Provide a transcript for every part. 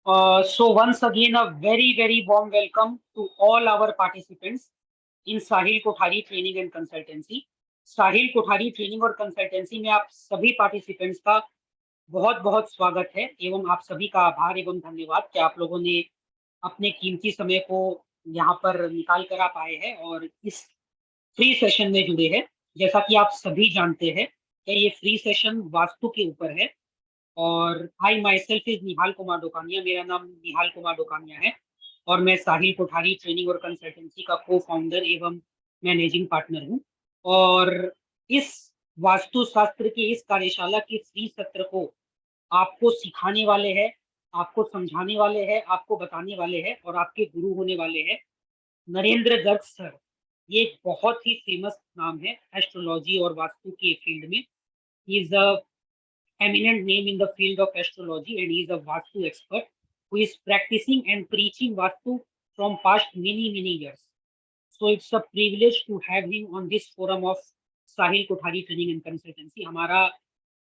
So once again, a very warm welcome to all our participants in Sahil Kothari training and consultancy. Sahil Kothari training और consultancy में आप सभी participants का बहुत बहुत स्वागत है एवं आप सभी का आभार एवं धन्यवाद कि आप लोगों ने अपने कीमती समय को यहाँ पर निकाल कर आप आए हैं और इस फ्री सेशन में जुड़े हैं। जैसा कि आप सभी जानते हैं कि ये फ्री सेशन वास्तु के ऊपर है और आई माई सेल्फ इज निहाल कुमार डोकानिया, मेरा नाम निहाल कुमार डोकानिया है और मैं साहिल कोठारी ट्रेनिंग और कंसल्टेंसी का को फाउंडर एवं मैनेजिंग पार्टनर हूँ। और इस वास्तु शास्त्र की इस कार्यशाला के फ्री सत्र को आपको सिखाने वाले हैं, आपको समझाने वाले हैं, आपको बताने वाले हैं और आपके गुरु होने वाले हैं नरेंद्र गर्ग सर। ये एक बहुत ही फेमस नाम है एस्ट्रोलॉजी और वास्तु के फील्ड में। He is a eminent name in the field of astrology and he is a Vastu expert who is practicing and preaching Vastu from past many years. So it's a privilege to have him on this forum of Sahil Kothari Training and Consultancy. हमारा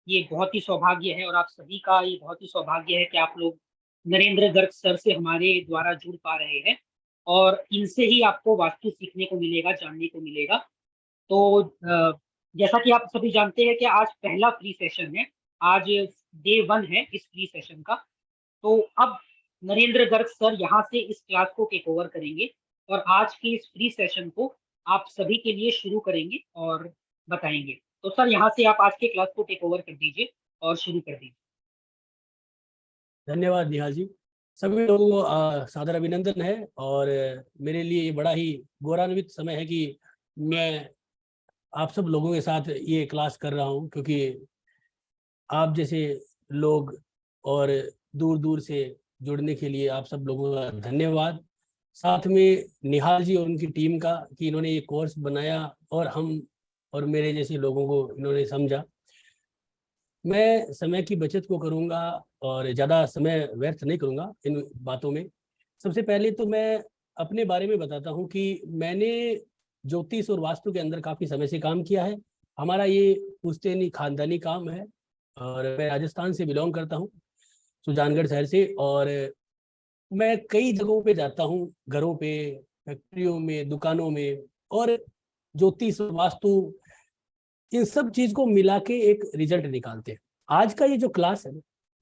ये बहुत ही सौभाग्य है और आप सभी का ये बहुत ही सौभाग्य है कि आप लोग नरेंद्र गर्ग सर से हमारे द्वारा जुड़ पा रहे हैं और इनसे ही आपको वास्तु सीखने को मिलेगा, जानने को मिलेगा। तो जैसा कि आप सभी जानते हैं कि आज पहला फ्री सेशन है, आज डे 1 है इस फ्री सेशन का। तो अब नरेंद्र गर्ग सर यहाँ से इस क्लास को टेक ओवर करेंगे और आज के इस फ्री सेशन को आप सभी के लिए शुरू करेंगे और बताएंगे। तो सर यहाँ से आप आज के क्लास को टेक ओवर कर दीजिए और शुरू कर दीजिए। धन्यवाद निहाल जी। सभी लोगों को सादर अभिनंदन है और मेरे लिए ये बड़ा ही गौरवान्वित समय है कि मैं आप सब लोगों के साथ ये क्लास कर रहा हूँ, क्योंकि आप जैसे लोग और दूर दूर से जुड़ने के लिए आप सब लोगों का धन्यवाद। साथ में निहाल जी और उनकी टीम का कि इन्होंने ये कोर्स बनाया और हम और मेरे जैसे लोगों को इन्होंने समझा। मैं समय की बचत को करूँगा और ज़्यादा समय व्यर्थ नहीं करूँगा इन बातों में। सबसे पहले तो मैं अपने बारे में बताता हूँ कि मैंने ज्योतिष और वास्तु के अंदर काफ़ी समय से काम किया है। हमारा ये पुश्तैनी खानदानी काम है और मैं राजस्थान से बिलोंग करता हूँ, सुजानगढ़ शहर से। और मैं कई जगहों पे जाता हूँ, घरों पे, फैक्ट्रियों में, दुकानों में, और ज्योतिष वास्तु इन सब चीज को मिला के एक रिजल्ट निकालते हैं। आज का ये जो क्लास है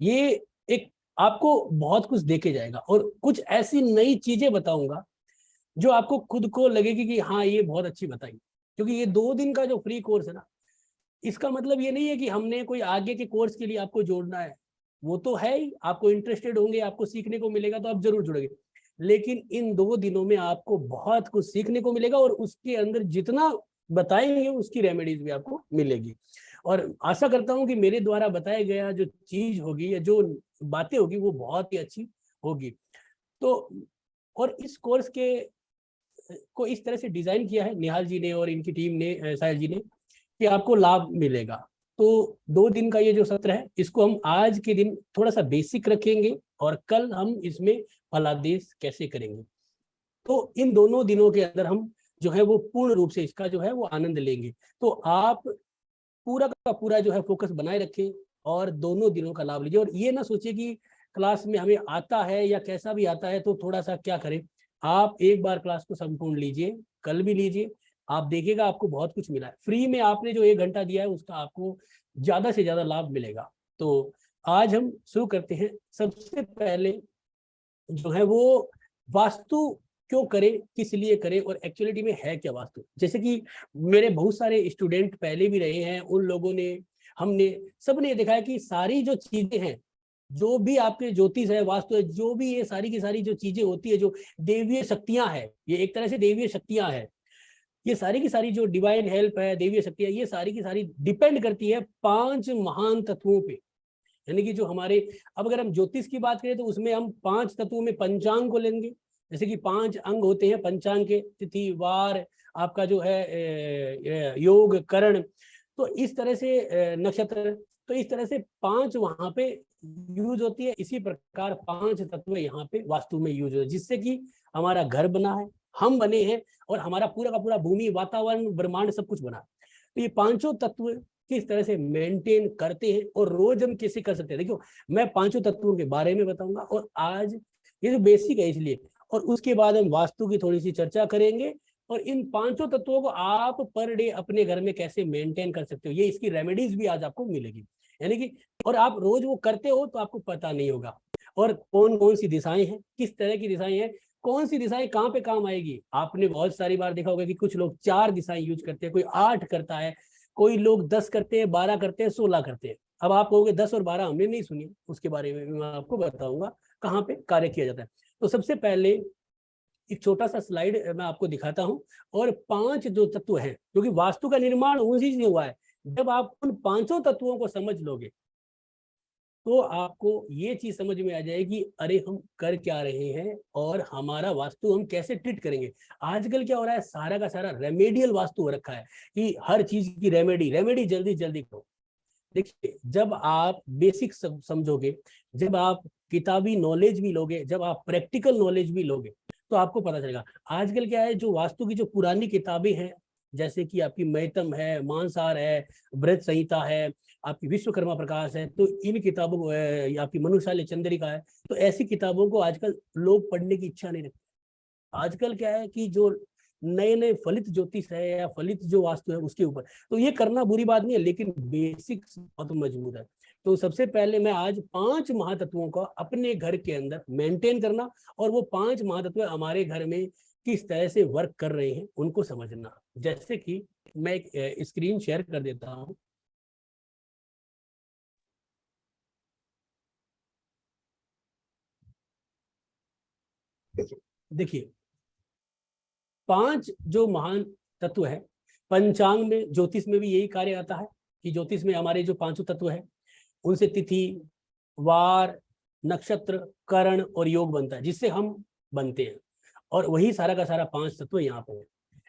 ये एक आपको बहुत कुछ देके जाएगा और कुछ ऐसी नई चीजें बताऊंगा जो आपको खुद को लगेगी कि हाँ ये बहुत अच्छी बताई। क्योंकि ये 2 दिन का जो फ्री कोर्स है ना, इसका मतलब ये नहीं है कि हमने कोई आगे के कोर्स के लिए आपको जोड़ना है, वो तो है ही, आपको इंटरेस्टेड होंगे, आपको सीखने को मिलेगा तो आप जरूर जुड़ेंगे। लेकिन इन 2 दिनों में आपको बहुत कुछ सीखने को मिलेगा और उसके अंदर जितना बताएंगे उसकी रेमेडीज भी आपको मिलेगी। और आशा करता हूं कि मेरे द्वारा बताया गया जो चीज होगी या जो बातें होगी वो बहुत ही अच्छी होगी। तो और इस कोर्स के को इस तरह से डिजाइन किया है निहाल जी ने और इनकी टीम ने, साहिल जी ने, कि आपको लाभ मिलेगा। तो 2 दिन का ये जो सत्र है इसको हम आज के दिन थोड़ा सा बेसिक रखेंगे और कल हम इसमें फलादेश कैसे करेंगे। तो इन दोनों दिनों के अंदर हम जो है वो पूर्ण रूप से इसका जो है वो आनंद लेंगे। तो आप पूरा का पूरा जो है फोकस बनाए रखें और दोनों दिनों का लाभ लीजिए। और ये ना सोचिए कि क्लास में हमें आता है या कैसा भी आता है तो थोड़ा सा क्या करें, आप एक बार क्लास को संपूर्ण लीजिए, कल भी लीजिए, आप देखिएगा आपको बहुत कुछ मिला है। फ्री में आपने जो 1 घंटा दिया है उसका आपको ज्यादा से ज्यादा लाभ मिलेगा। तो आज हम शुरू करते हैं। सबसे पहले जो है वो वास्तु क्यों करें, किस लिए करें और एक्चुअलिटी में है क्या वास्तु। जैसे कि मेरे बहुत सारे स्टूडेंट पहले भी रहे हैं, उन लोगों ने, हमने सबने ये देखा है कि सारी जो चीजें हैं, जो भी आपके ज्योतिष है, वास्तु है, जो भी ये सारी की सारी जो चीजें होती है, जो देवीय शक्तियां हैं, ये एक तरह से देवीय शक्तियां हैं, ये सारी की सारी जो डिवाइन हेल्प है, देवीय शक्तियां, ये सारी की सारी डिपेंड करती है 5 महान तत्वों पे। यानी कि जो हमारे, अब अगर हम ज्योतिष की बात करें तो उसमें हम 5 तत्वों में पंचांग को लेंगे। जैसे कि 5 अंग होते हैं पंचांग के, तिथि, वार, आपका जो है योग, करण, तो इस तरह से नक्षत्र, तो इस तरह से 5 वहां पे यूज होती है। इसी प्रकार 5 तत्व यहाँ पे वास्तु में यूज होते हैं, जिससे कि हमारा घर बना है, हम बने हैं और हमारा पूरा का पूरा भूमि, वातावरण, ब्रह्मांड सब कुछ बना है। तो ये 5 तत्व किस तरह से मेंटेन करते हैं और रोज हम कैसे कर सकते हैं। देखो मैं पांचों तत्वों के बारे में बताऊंगा और आज ये जो बेसिक है इसलिए, और उसके बाद हम वास्तु की थोड़ी सी चर्चा करेंगे और इन पांचों तत्वों को आप पर डे अपने घर में कैसे मेंटेन कर सकते हो, ये इसकी रेमेडीज भी आज आपको मिलेगी। यानी कि और आप रोज वो करते हो तो आपको पता नहीं होगा। और कौन कौन सी दिशाएं हैं, किस तरह की दिशाएं हैं, कौन सी दिशाएं कहाँ पे काम आएगी। आपने बहुत सारी बार देखा होगा कि कुछ लोग 4 दिशाएं यूज करते हैं, कोई 8 करता है, कोई लोग 10 करते हैं, 12 करते हैं, 16 करते हैं। अब आप कहोगे 10 और 12 हमने नहीं सुनी, उसके बारे में मैं आपको बताऊंगा कहाँ पे कार्य किया जाता है। तो सबसे पहले एक छोटा सा स्लाइड मैं आपको दिखाता हूं और 5 जो तत्व हैं, क्योंकि वास्तु का निर्माण उसी से हुआ है। जब आप उन पांचों तत्वों को समझ लोगे तो आपको ये चीज समझ में आ जाएगी, अरे हम कर क्या रहे हैं और हमारा वास्तु हम कैसे ट्रीट करेंगे। आजकल क्या हो रहा है, सारा का सारा रेमेडियल वास्तु हो रखा है कि हर चीज की रेमेडी जल्दी जल्दी करो। देखिए जब आप बेसिक समझोगे, जब आप किताबी नॉलेज भी लोगे, जब आप प्रैक्टिकल नॉलेज भी लोगे तो आपको पता चलेगा। आजकल क्या है, जो वास्तु की जो पुरानी किताबें हैं, जैसे कि आपकी मैतम है, मानसार है, बृहत संहिता है, आपकी विश्वकर्मा प्रकाश है, तो इन किताबों को या आपकी मनुशाली चंद्रिका है, तो ऐसी किताबों को आजकल लोग पढ़ने की इच्छा नहीं रखते। आजकल क्या है कि जो नए नए फलित ज्योतिष है या फलित जो वास्तु है उसके ऊपर, तो ये करना बुरी बात नहीं है, लेकिन बेसिक्स बहुत मजबूत है। तो सबसे पहले मैं आज 5 महातत्वों को अपने घर के अंदर मेंटेन करना और वो 5 महातत्व हमारे घर में किस तरह से वर्क कर रहे हैं उनको समझना। जैसे कि मैं एक स्क्रीन शेयर कर देता हूं। देखिए 5 जो महान तत्व है, पंचांग में ज्योतिष में भी यही कार्य आता है कि ज्योतिष में हमारे जो 5 तत्व है उनसे तिथि, वार, नक्षत्र, करण और योग बनता है, जिससे हम बनते हैं। और वही सारा का सारा 5 तत्व यहाँ पे है,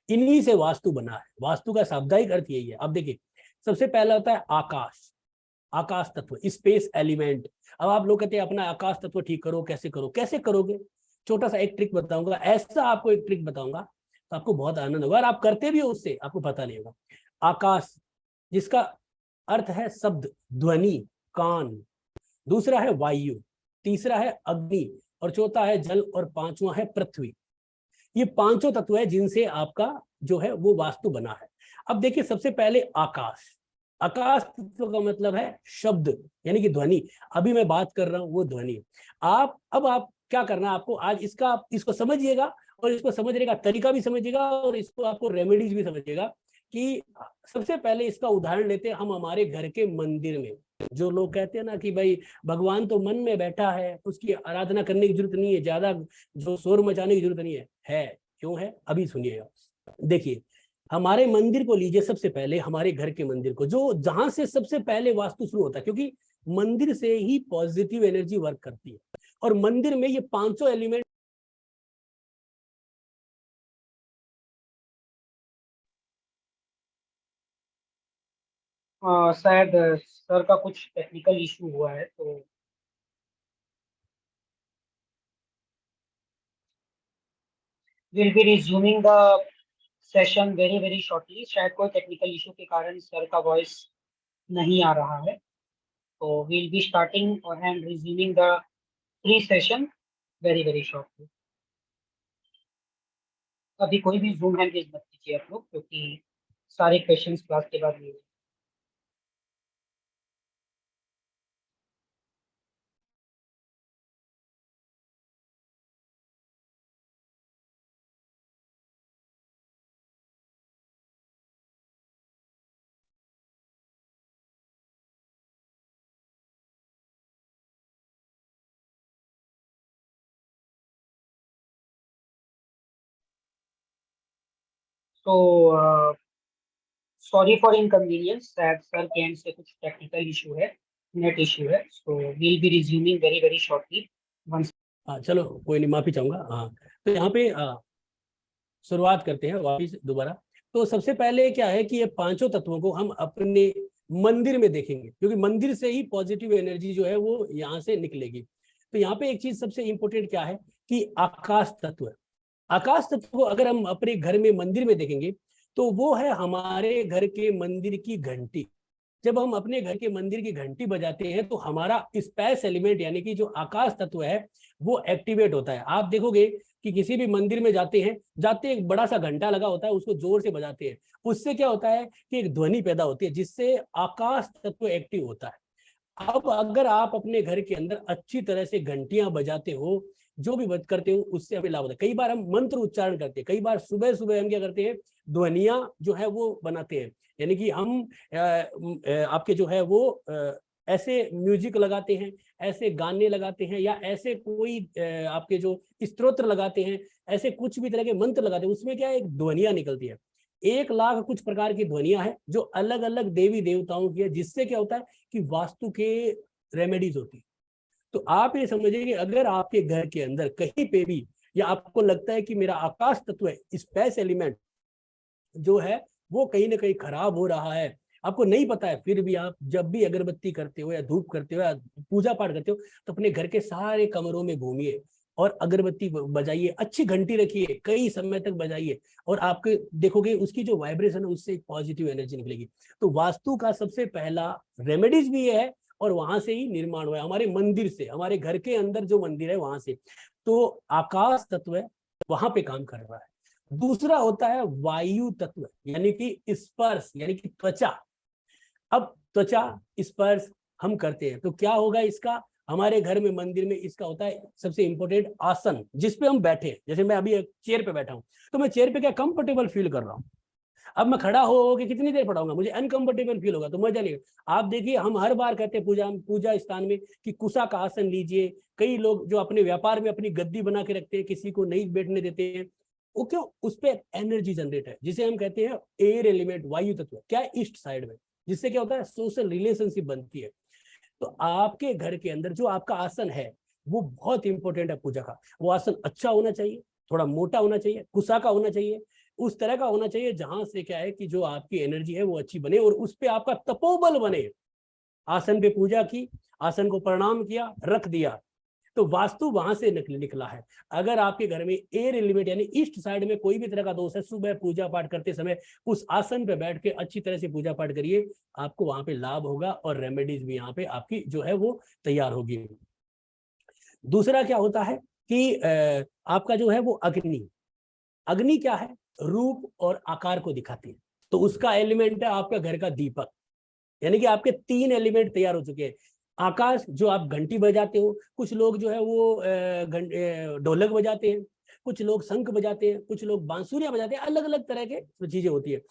इन्हीं से वास्तु बना है। वास्तु का शाब्दिक अर्थ यही है। अब देखिए सबसे पहला होता है आकाश, आकाश तत्व, स्पेस एलिमेंट। अब आप लोग कहते हैं अपना आकाश तत्व ठीक करो, कैसे करो, कैसे करोगे। छोटा सा एक ट्रिक बताऊंगा, ऐसा आपको एक ट्रिक बताऊंगा तो आपको बहुत आनंद होगा, और आप करते भी हो उससे आपको पता नहीं होगा। आकाश जिसका अर्थ है शब्द, ध्वनि, कान, दूसरा है वायु, तीसरा है अग्नि, और चौथा है जल, और पांचवा है पृथ्वी। ये पांचों तत्व है जिनसे आपका जो है वो वास्तु बना है। अब देखिए सबसे पहले आकाश, आकाश तत्व का मतलब है शब्द यानी कि ध्वनि। अभी मैं बात कर रहा हूं वो ध्वनि। आप क्या करना है, आपको आज इसको समझिएगा और इसको समझने का तरीका भी समझिएगा और इसको आपको रेमेडीज भी समझिएगा। कि सबसे पहले इसका उदाहरण लेते हैं हम हमारे घर के मंदिर में। जो लोग कहते हैं ना कि भाई भगवान तो मन में बैठा है, उसकी आराधना करने की जरूरत नहीं है, ज्यादा जो शोर मचाने की जरूरत नहीं है क्यों है, अभी सुनिएगा। देखिए हमारे मंदिर को लीजिए, सबसे पहले हमारे घर के मंदिर को, जो जहां से सबसे पहले वास्तु शुरू होता है, क्योंकि मंदिर से ही पॉजिटिव एनर्जी वर्क करती है और मंदिर में ये 500 एलिमेंट। शायद सर का कुछ टेक्निकल इशू हुआ है, तो will be resuming the session very very shortly. शायद कोई टेक्निकल इशू के कारण सर का वॉइस नहीं आ रहा है, तो will be starting and resuming the pre session very very shortly. अभी कोई भी जूम हैंड रेज मत कीजिए आप लोग, क्योंकि सारे क्वेश्चंस क्लास के बाद लिए। तो सॉरी फॉर इनकन्वीनियंस, शायद सर के एंड से कुछ टेक्निकल इशू है, नेट इशू है। So will be resuming very very shortly once. चलो कोई नहीं, माफी चाहूंगा। हाँ तो यहाँ पे शुरुआत करते हैं वापिस दोबारा। तो सबसे पहले क्या है कि ये 5 तत्वों को हम अपने मंदिर में देखेंगे, क्योंकि मंदिर से ही पॉजिटिव एनर्जी जो है वो यहाँ से निकलेगी। तो यहाँ पे एक चीज सबसे इंपॉर्टेंट क्या है कि आकाश तत्व। आकाश तत्व को अगर हम अपने घर में मंदिर में देखेंगे तो वो है हमारे घर के मंदिर की घंटी। जब हम अपने घर के मंदिर की घंटी बजाते हैं तो हमारा स्पेस एलिमेंट यानी कि जो आकाश तत्व है वो एक्टिवेट होता है। आप देखोगे कि किसी भी मंदिर में जाते एक बड़ा सा घंटा लगा होता है, उसको जोर से बजाते हैं। उससे क्या होता है कि एक ध्वनि पैदा होती है जिससे आकाश तत्व एक्टिव होता है। अब अगर आप अपने घर के अंदर अच्छी तरह से घंटियां बजाते हो, जो भी करते हो, उससे हमें लाभ होता है। कई बार हम मंत्र उच्चारण करते हैं, कई बार सुबह सुबह हम क्या करते हैं, ध्वनियां जो है वो बनाते हैं। यानी कि हम आपके जो है वो ऐसे म्यूजिक लगाते हैं, ऐसे गाने लगाते हैं, या ऐसे कोई आपके जो स्तोत्र लगाते हैं, ऐसे कुछ भी तरह के मंत्र लगाते हैं। उसमें क्या है, एक ध्वनियां निकलती है। 1 लाख कुछ प्रकार की ध्वनियां हैं जो अलग अलग देवी देवताओं की है, जिससे क्या होता है कि वास्तु के रेमेडीज होती है। तो आप ये समझिए कि अगर आपके घर के अंदर कहीं पे भी, या आपको लगता है कि मेरा आकाश तत्व है, स्पेस एलिमेंट जो है वो कहीं ना कहीं खराब हो रहा है, आपको नहीं पता है, फिर भी आप जब भी अगरबत्ती करते हो या धूप करते हो या पूजा पाठ करते हो, तो अपने घर के सारे कमरों में घूमिए और अगरबत्ती बजाइए, अच्छी घंटी रखिए, कई समय तक बजाइए, और आपके देखोगे उसकी जो वाइब्रेशन है उससे एक पॉजिटिव एनर्जी निकलेगी। तो वास्तु का सबसे पहला रेमेडीज भी ये है, और वहां से ही निर्माण हुआ है, हमारे मंदिर से, हमारे घर के अंदर जो मंदिर है वहां से। तो आकाश तत्व है वहां पे काम कर रहा है। दूसरा होता है वायु तत्व, यानी कि स्पर्श, यानी कि त्वचा। अब त्वचा स्पर्श हम करते हैं तो क्या होगा इसका, हमारे घर में मंदिर में इसका होता है सबसे इंपॉर्टेंट आसन, जिसपे हम बैठे हैं। जैसे मैं अभी एक चेयर पे बैठा हूं, तो मैं चेयर पे क्या कंफर्टेबल फील कर रहा हूं। अब मैं खड़ा हो के कितनी देर पढ़ाऊंगा, मुझे अनकंफर्टेबल फील होगा, तो मजा नहीं। आप देखिए, हम हर बार कहते हैं पूजा स्थान में कि कुशा का आसन लीजिए। कई लोग जो अपने व्यापार में अपनी गद्दी बना के रखते हैं, किसी को नहीं बैठने देते हैं, वो क्यों, उस पर एनर्जी जनरेट है, जिसे हम कहते हैं एयर एलिमेंट, वायु तत्व, क्या है, ईस्ट साइड में, जिससे क्या होता है, सोशल रिलेशनशिप बनती है। तो आपके घर के अंदर जो आपका आसन है वो बहुत इंपॉर्टेंट है पूजा का। वो आसन अच्छा होना चाहिए, थोड़ा मोटा होना चाहिए, कुशा का होना चाहिए, उस तरह का होना चाहिए जहां से क्या है कि जो आपकी एनर्जी है वो अच्छी बने और उस पे आपका तपोबल बने। आसन पे पूजा की, आसन को प्रणाम किया, रख दिया, तो वास्तु वहां से निकला है। अगर आपके घर में एयर एलिमेंट यानी ईस्ट साइड में कोई भी तरह का दोष है, सुबह पूजा पाठ करते समय उस आसन पे बैठ के अच्छी तरह से पूजा पाठ करिए, आपको वहां पे लाभ होगा और रेमेडीज भी यहाँ पे आपकी जो है वो तैयार होगी। दूसरा क्या होता है कि आपका जो है वो अग्नि। अग्नि क्या है, रूप और आकार को दिखाती है। तो उसका एलिमेंट है आपका घर का दीपक। यानी कि आपके 3 एलिमेंट तैयार हो चुके हैं। आकाश, जो आप घंटी बजाते हो, कुछ लोग जो है वो ढोलक बजाते हैं, कुछ लोग शंख बजाते हैं, कुछ लोग बांसुरियां बजाते हैं, अलग अलग तरह के चीजें होती है।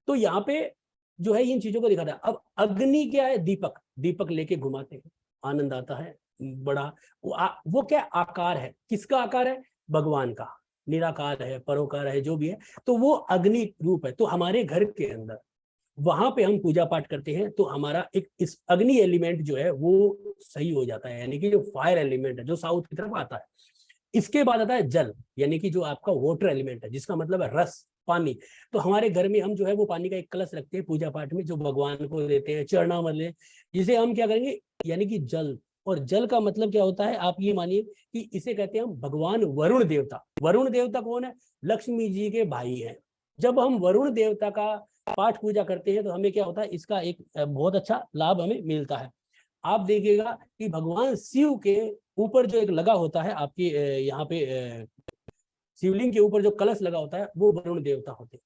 तो यहाँ पे जो है इन चीजों को दिखाता है। अब अग्नि क्या है, दीपक, दीपक लेके घुमाते हैं, आनंद आता है बड़ा। वो क्या आकार है, किसका आकार है, भगवान का, निराकार है, परोकार है, जो भी है, तो वो अग्नि रूप है। तो हमारे घर के अंदर वहां पे हम पूजा पाठ करते हैं तो हमारा एक इस अग्नि एलिमेंट जो है वो सही हो जाता है, यानी कि जो फायर एलिमेंट है जो साउथ की तरफ आता है। इसके बाद आता है जल, यानी कि जो आपका वाटर एलिमेंट है, जिसका मतलब है रस, पानी। तो हमारे घर में हम जो है वो पानी का एक कलश रखते हैं पूजा पाठ में, जो भगवान को देते हैं चरणामल, जिसे हम क्या करेंगे, यानी कि जल। और जल का मतलब क्या होता है, आप ये मानिए कि इसे कहते हैं हम भगवान वरुण देवता। वरुण देवता कौन है, लक्ष्मी जी के भाई हैं। जब हम वरुण देवता का पाठ पूजा करते हैं तो हमें क्या होता है, इसका एक बहुत अच्छा लाभ हमें मिलता है। आप देखिएगा कि भगवान शिव के ऊपर जो एक लगा होता है आपकी यहाँ पे शिवलिंग के ऊपर जो कलश लगा होता है वो वरुण देवता होते हैं।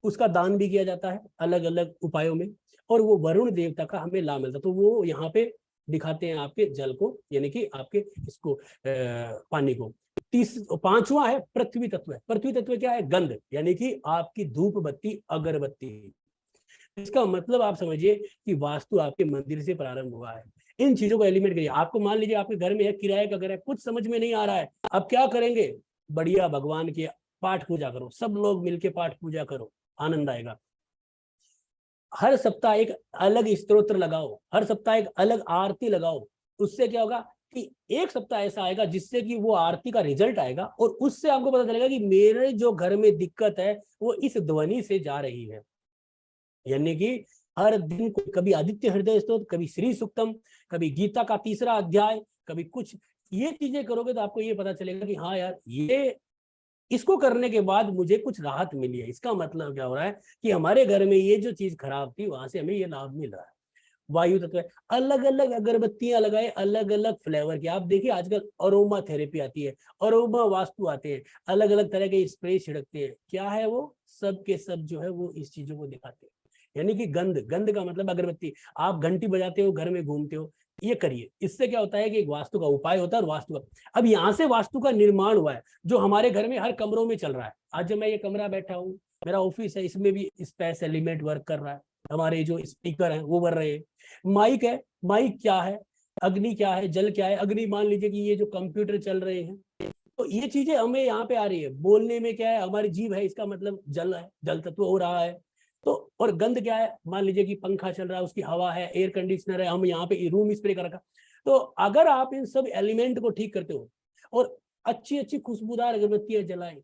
उसका दान भी किया जाता है अलग अलग उपायों में, और वो वरुण देवता का हमें लाभ मिलता है। तो वो यहाँ पे दिखाते हैं आपके जल को, यानी कि आपके इसको पानी को। पांचवा है पृथ्वी तत्व। पृथ्वी तत्व क्या है, गंध, यानी कि आपकी धूप बत्ती, अगरबत्ती। इसका मतलब आप समझिए कि वास्तु आपके मंदिर से प्रारंभ हुआ है। इन चीजों को एलिमेंट करिए। आपको मान लीजिए आपके घर में है, किराए का घर है, कुछ समझ में नहीं आ रहा है, अब क्या करेंगे, बढ़िया भगवान के पाठ पूजा करो, सब लोग मिलके पाठ पूजा करो, आनंद आएगा। हर सप्ताह एक अलग स्तोत्र लगाओ, हर सप्ताह एक अलग आरती लगाओ। उससे क्या होगा कि एक सप्ताह ऐसा आएगा जिससे कि वो आरती का रिजल्ट आएगा, और उससे आपको पता चलेगा कि मेरे जो घर में दिक्कत है वो इस ध्वनि से जा रही है। यानी कि हर दिन कभी आदित्य हृदय स्तोत्र, कभी श्री सुक्तम, कभी गीता का 3रा अध्याय, कभी कुछ, ये चीजें करोगे तो आपको ये पता चलेगा कि हाँ यार, ये इसको करने के बाद मुझे कुछ राहत मिली है। इसका मतलब क्या हो रहा है कि हमारे घर में ये जो चीज खराब थी वहां से हमें ये लाभ मिल रहा है। वायु तत्व है, अलग अलग अगरबत्तियां लगाए, अलग अलग फ्लेवर की। आप देखिए आजकल अरोमा थेरेपी आती है, अरोमा वास्तु आते हैं, अलग अलग तरह के स्प्रे छिड़कते हैं। क्या है वो? सब के सब जो है वो इस चीजों को दिखाते हैं। यानी कि गंध, गंध का मतलब अगरबत्ती। आप घंटी बजाते हो, घर में घूमते हो, ये करिए। इससे क्या होता है कि एक वास्तु का उपाय होता है और वास्तु का, अब यहाँ से वास्तु का निर्माण हुआ है जो हमारे घर में हर कमरों में चल रहा है। आज जब मैं ये कमरा बैठा हूँ, मेरा ऑफिस है, इसमें भी स्पेस एलिमेंट वर्क कर रहा है। हमारे जो स्पीकर हैं वो बढ़ रहे हैं। माइक है, माइक क्या है, अग्नि क्या है, जल क्या है। अग्नि मान लीजिए कि ये जो कंप्यूटर चल रहे हैं, तो ये चीजें हमें यहाँ पे आ रही है। बोलने में क्या है, हमारी जीभ है, इसका मतलब जल है, जल तत्व हो रहा है। तो और गंध क्या है, मान लीजिए कि पंखा चल रहा है, उसकी हवा है, एयर कंडीशनर है, हम यहाँ पे रूम स्प्रे कर रखा। तो अगर आप इन सब एलिमेंट को ठीक करते हो और अच्छी अच्छी खुशबूदार अगरबत्तियां जलाएं,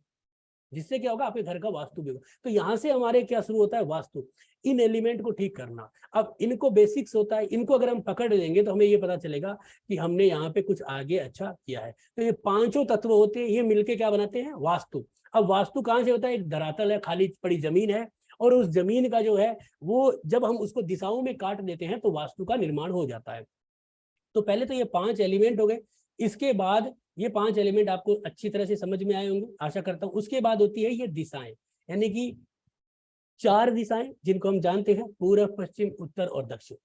जिससे क्या होगा, आपके घर का वास्तु भी होगा। तो यहाँ से हमारे क्या शुरू होता है, वास्तु, इन एलिमेंट को ठीक करना। अब इनको बेसिक्स होता है, इनको अगर हम पकड़ लेंगे तो हमें ये पता चलेगा कि हमने यहाँ पे कुछ आगे अच्छा किया है। तो ये पांचों तत्व होते हैं, ये मिलके क्या बनाते हैं, वास्तु। अब वास्तु कहाँ से होता है? एक धरातल है, खाली पड़ी जमीन है, और उस जमीन का जो है वो जब हम उसको दिशाओं में काट देते हैं तो वास्तु का निर्माण हो जाता है। तो पहले तो ये 5 एलिमेंट हो गए। इसके बाद ये 5 एलिमेंट आपको अच्छी तरह से समझ में आए होंगे, आशा करता हूं। उसके बाद होती है ये दिशाएं, यानी कि 4 दिशाएं जिनको हम जानते हैं, पूर्व, पश्चिम, उत्तर और दक्षिण।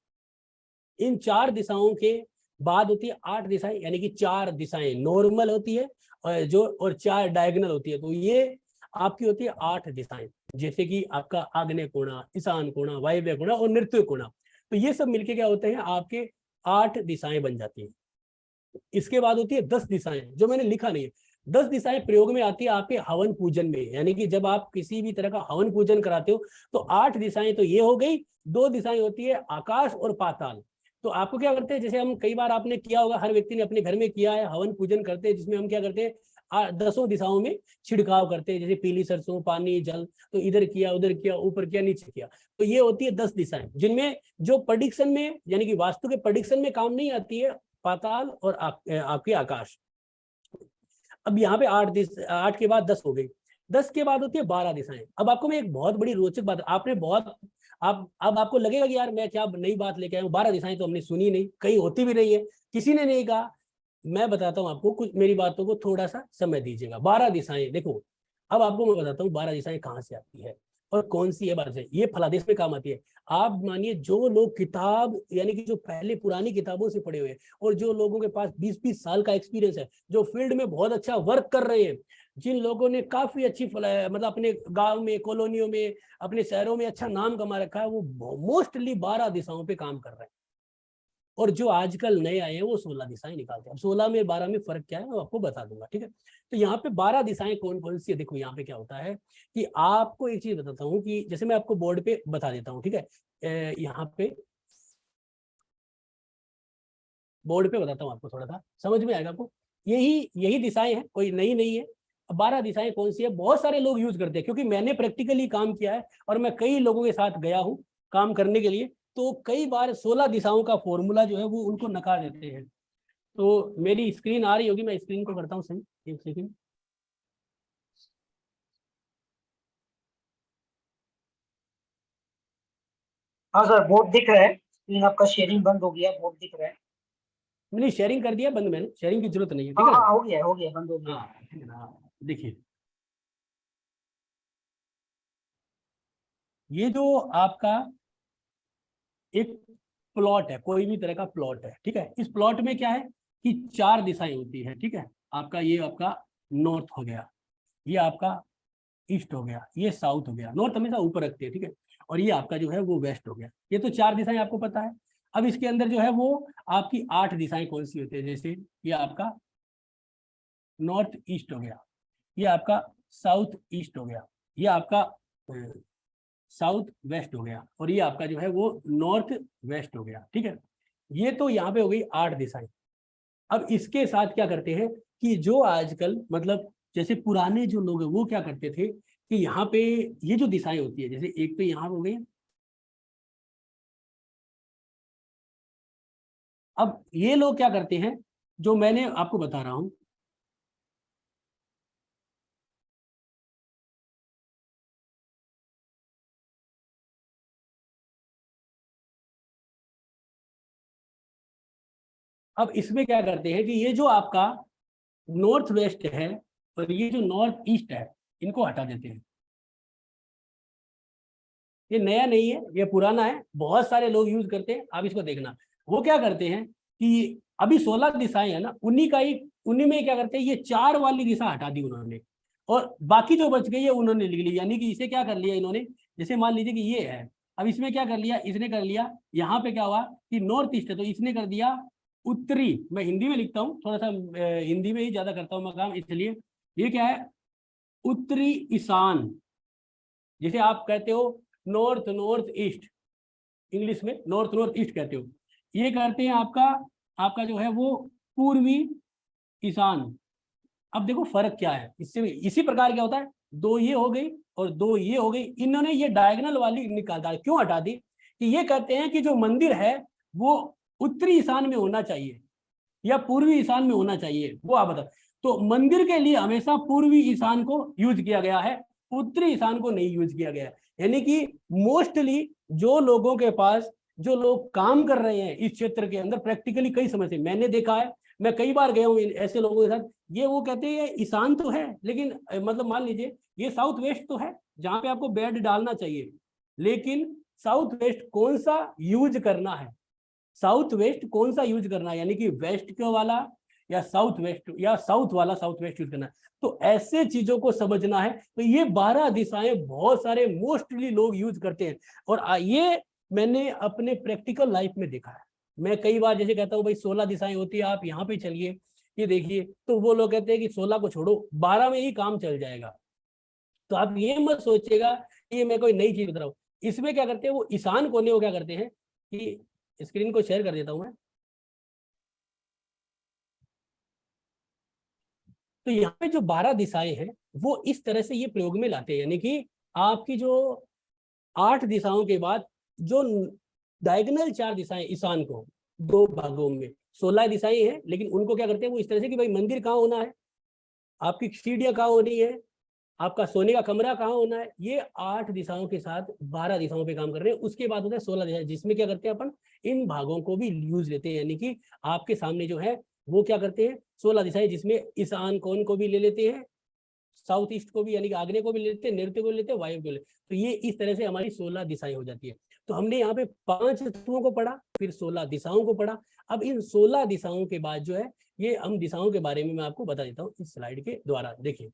इन 4 दिशाओं के बाद होती है 8 दिशाएं, यानी कि 4 दिशाएं नॉर्मल होती है और 4 डायगोनल होती है। तो ये आपकी होती है 8 दिशाएं, जैसे कि आपका आग्नेय कोणा, ईशान कोणा, वायव्य कोणा और नृत्य कोणा। तो ये सब मिलके क्या होते हैं, आपके 8 दिशाएं बन जाती हैं। इसके बाद होती है 10 दिशाएं, जो मैंने लिखा नहीं है। 10 दिशाएं प्रयोग में आती है आपके हवन पूजन में, यानी कि जब आप किसी भी तरह का हवन पूजन कराते हो तो 8 दिशाएं तो ये हो गई। 2 दिशाएं होती है आकाश और पाताल। तो आपको क्या करते हैं, जैसे हम कई बार आपने किया होगा, हर व्यक्ति ने अपने घर में किया है, हवन पूजन करते हैं जिसमें हम क्या करते हैं, 10 दिशाओं में छिड़काव करते हैं, जैसे पीली सरसों, पानी, जल। तो इधर किया, उधर किया, ऊपर किया, नीचे किया। तो ये होती है 10 दिशाएं, जिनमें जो प्रेडिक्शन में, यानी कि वास्तु के प्रेडिक्शन में काम नहीं आती है, पाताल और आपके आकाश। अब यहाँ पे 8 के बाद 10 हो गई। 10 के बाद होती है 12 दिशाएं। अब आपको मैं एक बहुत बड़ी रोचक बात, आपने बहुत, आप अब आपको लगेगा कि यार मैं क्या नई बात लेके आया हूँ, 12 दिशाएं तो हमने सुनी नहीं, कहीं होती भी नहीं है, किसी ने नहीं कहा। मैं बताता हूँ आपको, कुछ मेरी बातों को थोड़ा सा समय दीजिएगा। 12 दिशाएं देखो, अब आपको मैं बताता हूँ 12 दिशाएं कहाँ से आती है और कौन सी है 12 दिशाएं। ये फलादेश में काम आती है। आप मानिए, जो लोग किताब, यानी कि जो पहले पुरानी किताबों से पढ़े हुए हैं, और जो लोगों के पास 20-20 साल का एक्सपीरियंस है, जो फील्ड में बहुत अच्छा वर्क कर रहे हैं, जिन लोगों ने काफी अच्छी मतलब अपने गांव में, कॉलोनियों में, अपने शहरों में अच्छा नाम कमा रखा है, वो मोस्टली 12 दिशाओं पे काम कर रहे हैं। और जो आजकल नए आए हैं वो 16 दिशाएं निकालते हैं। अब 16 में 12 में फर्क क्या है मैं आपको बता दूंगा, ठीक है। तो यहाँ पे 12 दिशाएं कौन कौन सी है, देखो यहाँ पे क्या होता है कि आपको एक चीज बताता हूँ, कि जैसे मैं आपको बोर्ड पे बता देता हूँ, ठीक है। यहाँ पे बोर्ड पे बताता हूँ आपको, थोड़ा सा समझ में आएगा आपको। यही यही दिशाएं हैं, कोई नई नहीं है। अब 12 दिशाएं कौन सी है, बहुत सारे लोग यूज करते हैं, क्योंकि मैंने प्रैक्टिकली काम किया है और मैं कई लोगों के साथ गया हूँ काम करने के लिए। तो कई बार 16 दिशाओं का फॉर्मूला जो है वो उनको नकार देते हैं। तो मेरी स्क्रीन आ रही होगी, मैं स्क्रीन को करता हूँ सही, एक सेकंड। हाँ सर, बोर्ड दिख रहा है, स्क्रीन आपका शेयरिंग बंद हो गया, बोर्ड दिख रहा है। मैंने शेयरिंग कर दिया बंद, मैंने शेयरिंग की जरूरत नहीं है, हाँ ठीक है ना। हाँ, हो गया, बंद हो गया। हाँ ठीक है ना, हाँ, देखिए ये जो आपका एक प्लॉट है, कोई भी तरह का प्लॉट है, ठीक है। इस प्लॉट में क्या है कि 4 दिशाएं होती है, ठीक है। आपका ये आपका नॉर्थ हो गया, ये आपका ईस्ट हो गया, ये साउथ हो गया, नॉर्थ हमेशा ऊपर रखते हैं, ठीक है। और ये आपका जो है वो वेस्ट हो गया। ये तो 4 दिशाएं आपको पता है। अब इसके अंदर जो है वो आपकी 8 दिशाएं कौन सी होती है, जैसे ये आपका नॉर्थ ईस्ट हो गया, ये आपका साउथ ईस्ट हो गया, ये आपका साउथ वेस्ट हो गया, और ये आपका जो है वो नॉर्थ वेस्ट हो गया, ठीक है। ये तो यहाँ पे हो गई 8 दिशाएं। अब इसके साथ क्या करते हैं कि जो आजकल मतलब जैसे पुराने जो लोग हैं वो क्या करते थे कि यहाँ पे ये जो दिशाएं होती है, जैसे एक तो यहाँ हो गई, अब ये लोग क्या करते हैं, जो मैंने आपको बता रहा हूं, अब इसमें क्या करते हैं कि ये जो आपका नॉर्थ वेस्ट है और ये जो नॉर्थ ईस्ट है, इनको हटा देते हैं। ये नया नहीं है, ये पुराना है, बहुत सारे लोग यूज करते हैं। आप इसको देखना, वो क्या करते हैं कि अभी 16 दिशाएं है ना, उन्हीं में क्या करते हैं, ये 4 वाली दिशा हटा दी उन्होंने और बाकी जो बच गई है उन्होंने लिख ली। यानी कि इसे क्या कर लिया इन्होंने, जैसे मान लीजिए कि ये है, अब इसमें क्या कर लिया, इसने कर लिया, यहाँ पे क्या हुआ कि नॉर्थ ईस्ट है तो इसने कर दिया उत्तरी। मैं हिंदी में लिखता हूँ, थोड़ा सा हिंदी में ही ज्यादा करता हूँ मैं काम, इसलिए ये क्या है, उत्तरी ईशान। जैसे आप कहते हो नॉर्थ नॉर्थ ईस्ट, इंग्लिश में नॉर्थ नॉर्थ ईस्ट कहते हो, ये करते हैं आपका आपका जो है वो पूर्वी ईशान। अब देखो फर्क क्या है, इससे इसी प्रकार क्या होता है, 2 ये हो गई और 2 ये हो गई, इन्होंने ये डायगोनल वाली निकाल दी। क्यों हटा दी, कि ये कहते हैं कि जो मंदिर है वो उत्तरी ईशान में होना चाहिए या पूर्वी ईशान में होना चाहिए, वो आप बताओ। तो मंदिर के लिए हमेशा पूर्वी ईशान को यूज किया गया है, उत्तरी ईशान को नहीं यूज किया गया है। यानी कि मोस्टली जो लोगों के पास, जो लोग काम कर रहे हैं इस क्षेत्र के अंदर, प्रैक्टिकली कई समय से मैंने देखा है, मैं कई बार गया हूँ ऐसे लोगों के साथ, ये वो कहते हैं ईशान तो है लेकिन मतलब मान लीजिए ये साउथ वेस्ट तो है जहां पे आपको बेड डालना चाहिए, लेकिन साउथ वेस्ट कौन सा यूज करना है, साउथ वेस्ट कौन सा यूज करना है, यानी कि वेस्ट के वाला या साउथ वेस्ट या साउथ वाला साउथ वेस्ट यूज करना है। तो ऐसे चीजों को समझना है। तो ये 12 दिशाएं बहुत सारे मोस्टली लोग यूज करते हैं और ये मैंने अपने प्रैक्टिकल लाइफ में देखा है। मैं कई बार जैसे कहता हूँ भाई 16 दिशाएं होती है, आप यहाँ पे चलिए ये देखिए, तो वो लोग कहते हैं कि 16 को छोड़ो 12 में ही काम चल जाएगा। तो आप ये मत सोचिएगा कि मैं कोई नई चीज बता रहा हूँ। इसमें क्या करते हैं, वो ईशान कोने को क्या करते हैं कि स्क्रीन को शेयर कर देता हूं मैं। तो यहाँ पे जो 12 दिशाएं हैं वो इस तरह से ये प्रयोग में लाते हैं, यानी कि आपकी जो 8 दिशाओं के बाद जो डायगोनल 4 दिशाएं ईशान को 2 भागों में 16 दिशाएं हैं, लेकिन उनको क्या करते हैं वो इस तरह से कि भाई मंदिर कहाँ होना है, आपकी सीढ़ियां कहाँ होनी है, आपका सोने का कमरा कहाँ होना है, ये 8 दिशाओं के साथ 12 दिशाओं पे काम कर रहे हैं। उसके बाद होता है 16 दिशाएं, जिसमें क्या करते हैं अपन इन भागों को भी यूज लेते हैं, यानी कि आपके सामने जो है वो क्या करते हैं 16 दिशाएं, जिसमें ईशान कोण को भी ले लेते हैं, साउथ ईस्ट को भी यानी कि आग्नेय को भी ले लेते हैं, नैऋत्य को ले लेते हैं, वायव्य को ले। तो ये इस तरह से हमारी 16 दिशाएं हो जाती है। तो हमने यहाँ पे 5 तत्वों को पढ़ा, फिर 16 दिशाओं को पढ़ा। अब इन 16 दिशाओं के बाद जो है ये हम दिशाओं के बारे में मैं आपको बता देता हूँ इस स्लाइड के द्वारा। देखिए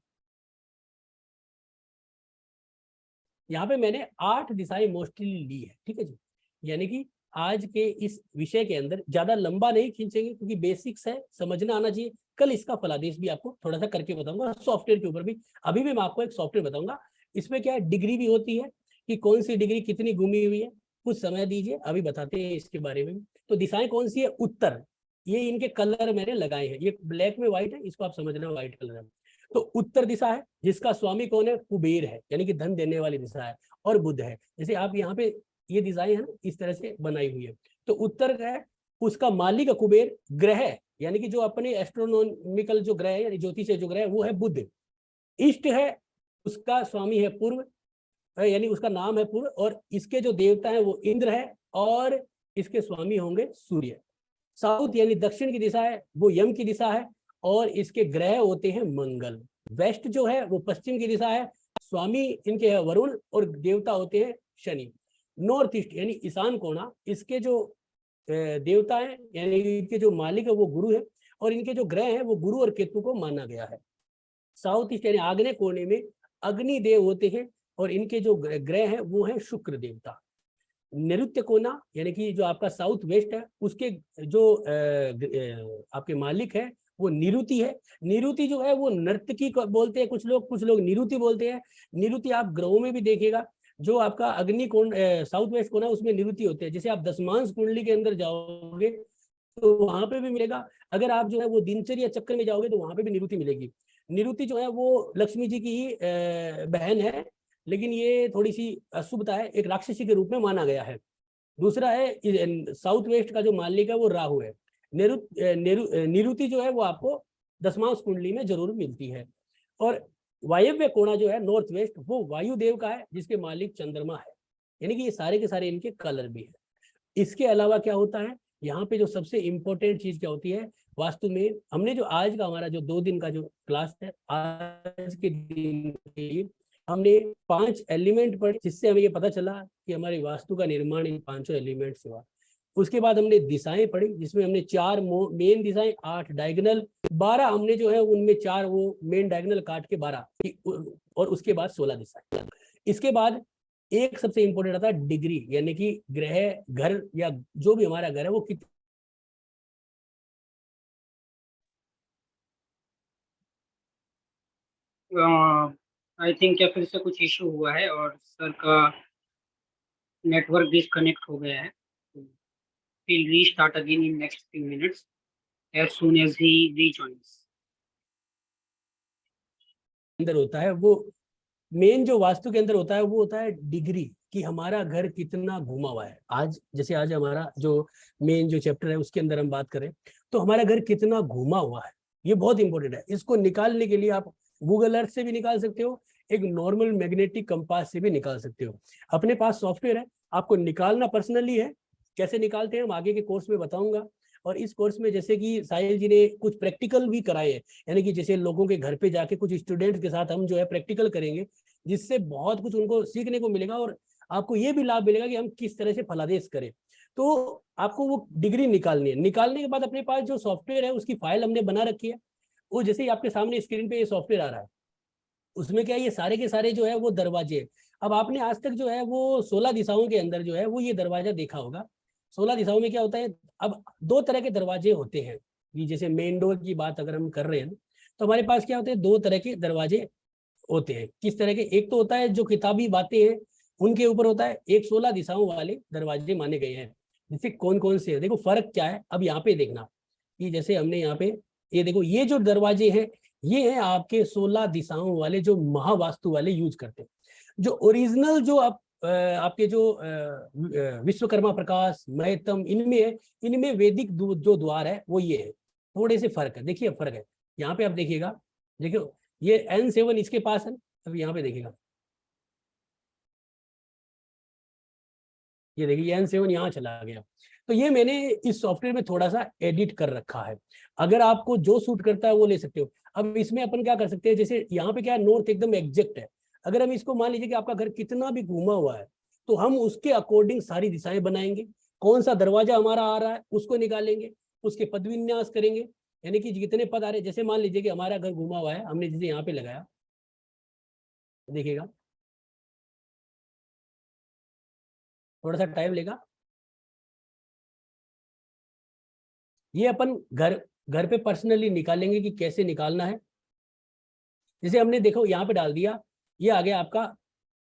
यहाँ पे मैंने 8 दिशाएं मोस्टली ली है, ठीक है जी। यानी कि आज के इस विषय के अंदर ज्यादा लंबा नहीं खींचेंगे क्योंकि बेसिक्स है, समझना आना चाहिए। कल इसका फलादेश भी आपको थोड़ा सा करके बताऊंगा, सॉफ्टवेयर के ऊपर भी। अभी भी मैं आपको एक सॉफ्टवेयर बताऊंगा, इसमें क्या है डिग्री भी होती है कि कौन सी डिग्री कितनी घूमी हुई है। कुछ समय दीजिए, अभी बताते हैं इसके बारे में। तो दिशाएं कौन सी है, उत्तर, ये इनके कलर मैंने लगाए हैं, ये ब्लैक में व्हाइट है, इसको आप समझना व्हाइट कलर है। तो उत्तर दिशा है जिसका स्वामी कौन है, कुबेर है, यानी कि धन देने वाली दिशा है, और बुध है। जैसे आप यहाँ पे ये डिजाइन है ना इस तरह से बनाई हुई है। तो उत्तर है उसका मालिक कुबेर, ग्रह यानी कि जो अपने एस्ट्रोनॉमिकल जो ग्रह है यानी ज्योतिष जो ग्रह है वो है बुध। ईस्ट है उसका स्वामी है पूर्व, यानी उसका नाम है पूर्व, और इसके जो देवता है वो इंद्र है और इसके स्वामी होंगे सूर्य। साउथ यानी दक्षिण की दिशा है वो यम की दिशा है और इसके ग्रह होते हैं मंगल। वेस्ट जो है वो पश्चिम की दिशा है, स्वामी इनके है वरुण और देवता होते हैं शनि। नॉर्थ ईस्ट यानी ईशान कोना, इसके जो देवता है यानी इनके जो मालिक है वो गुरु है और इनके जो ग्रह है वो गुरु और केतु को माना गया है। साउथ ईस्ट यानी आग्नेय कोने में अग्नि देव होते हैं और इनके जो ग्रह है वो है शुक्र देवता। नैऋत्य कोना यानी कि जो आपका साउथ वेस्ट है उसके जो आपके मालिक है वो निरुति है। निरुति जो है वो नर्तकी बोलते हैं कुछ लोग निरुति बोलते हैं। निरुति आप ग्रहों में भी देखिएगा, जो आपका अग्नि कोण साउथ वेस्ट कोना उसमें निरुति होते हैं। जैसे आप दशमांश कुंडली के अंदर जाओगे तो वहां पे भी मिलेगा, अगर आप जो है वो दिनचर्या चक्र में जाओगे तो वहां पे भी निरुति मिलेगी। निरुति जो है वो लक्ष्मी जी की ही बहन है, लेकिन ये थोड़ी सी अशुभता है, एक राक्षसी के रूप में माना गया है। दूसरा है साउथ वेस्ट का जो मालिक है वो राहु है। निरुति जो है वो आपको दशमांश कुंडली में जरूर मिलती है। और वायव्य कोणा जो है नॉर्थ वेस्ट वो वायुदेव का है जिसके मालिक चंद्रमा है। यानी कि ये सारे के सारे इनके कलर भी है। इसके अलावा क्या होता है, यहाँ पे जो सबसे इम्पोर्टेंट चीज क्या होती है वास्तु में, हमने जो आज का हमारा जो 2 दिन का जो क्लास है, आज के दिन के लिए हमने 5 एलिमेंट पढ़े, जिससे हमें ये पता चला कि हमारी वास्तु का निर्माण इन 5 एलिमेंट से हुआ। उसके बाद हमने दिशाएं पढ़ी, जिसमें हमने 4 मेन दिशाएं, 8 डायगोनल, 12 हमने जो है उनमें 4 वो मेन डायगोनल काट के 12, और उसके बाद 16 दिशाएं। इसके बाद एक सबसे इंपॉर्टेंट आता है डिग्री, यानी कि ग्रह, घर या जो भी हमारा घर है वो कितने आई थिंक क्या फिर से कुछ इशू हुआ है और सर का नेटवर्क डिस्कनेक्ट हो गया है। We'll restart again in next few minutes as soon as he rejoins. अंदर होता है वो मेन जो वास्तु के अंदर होता है वो होता है डिग्री, कि हमारा घर कितना घुमा हुआ है। आज जैसे आज हमारा जो मेन जो चैप्टर है उसके अंदर हम बात करें तो हमारा घर कितना घुमा हुआ है, ये बहुत इंपॉर्टेंट है। इसको निकालने के लिए आप गूगल अर्थ से भी निकाल सकते हो, एक नॉर्मल मैग्नेटिक कंपास से भी निकाल सकते हो। अपने पास सॉफ्टवेयर है, आपको निकालना पर्सनली है। कैसे निकालते हैं हम आगे के कोर्स में बताऊंगा। और इस कोर्स में जैसे कि साहिल जी ने कुछ प्रैक्टिकल भी कराए हैं, यानी कि जैसे लोगों के घर पे जाके कुछ स्टूडेंट्स के साथ हम जो है प्रैक्टिकल करेंगे, जिससे बहुत कुछ उनको सीखने को मिलेगा और आपको ये भी लाभ मिलेगा कि हम किस तरह से फलादेश करें। तो आपको वो डिग्री निकालनी है। निकालने के बाद अपने पास जो सॉफ्टवेयर है उसकी फाइल हमने बना रखी है, वो जैसे ही आपके सामने स्क्रीन पे ये सॉफ्टवेयर आ रहा है, उसमें क्या है ये सारे के सारे जो है वो दरवाजे। अब आपने आज तक जो है वो 16 दिशाओं के अंदर जो है वो ये दरवाजा देखा होगा। 16 दिशाओं में क्या होता है, अब 2 तरह के दरवाजे होते हैं। ये जैसे मेन डोर की बात अगर हम कर रहे हैं तो हमारे पास क्या होते हैं, 2 तरह के दरवाजे होते हैं। किस तरह के, एक तो होता है जो किताबी बातें हैं उनके ऊपर होता है, एक 16 दिशाओं वाले दरवाजे माने गए हैं। जैसे कौन कौन से है, देखो फर्क क्या है। अब यहाँ पे देखना कि जैसे हमने यहाँ पे ये देखो, ये जो दरवाजे हैं ये हैं आपके 16 दिशाओं वाले जो महावास्तु वाले यूज करते हैं। जो ओरिजिनल जो आप आपके जो विश्वकर्मा प्रकाश महतम इनमें है, इनमें वैदिक जो द्वार है वो ये है। थोड़े से फर्क है, देखिए फर्क है। यहाँ पे आप देखिएगा, देखियो ये N7 इसके पास है। अब यहाँ पे देखिएगा, ये देखिए N7 यहाँ चला गया। तो ये मैंने इस सॉफ्टवेयर में थोड़ा सा एडिट कर रखा है। अगर आपको जो सूट करता है वो ले सकते हो। अब इसमें अपन क्या कर सकते हैं, जैसे यहाँ पे क्या है, नॉर्थ एकदम एग्जैक्ट है। अगर हम इसको मान लीजिए कि आपका घर कितना भी घूमा हुआ है तो हम उसके अकॉर्डिंग सारी दिशाएं बनाएंगे। कौन सा दरवाजा हमारा आ रहा है उसको निकालेंगे, उसके पद विन्यास करेंगे, यानी कि जितने पद आ रहे हैं। जैसे मान लीजिए कि हमारा घर घूमा हुआ है, हमने जैसे यहाँ पे लगाया, देखिएगा थोड़ा सा टाइम लेगा। ये अपन घर घर पे पर्सनली निकालेंगे कि कैसे निकालना है। जैसे हमने देखो यहाँ पे डाल दिया, ये आ गया आपका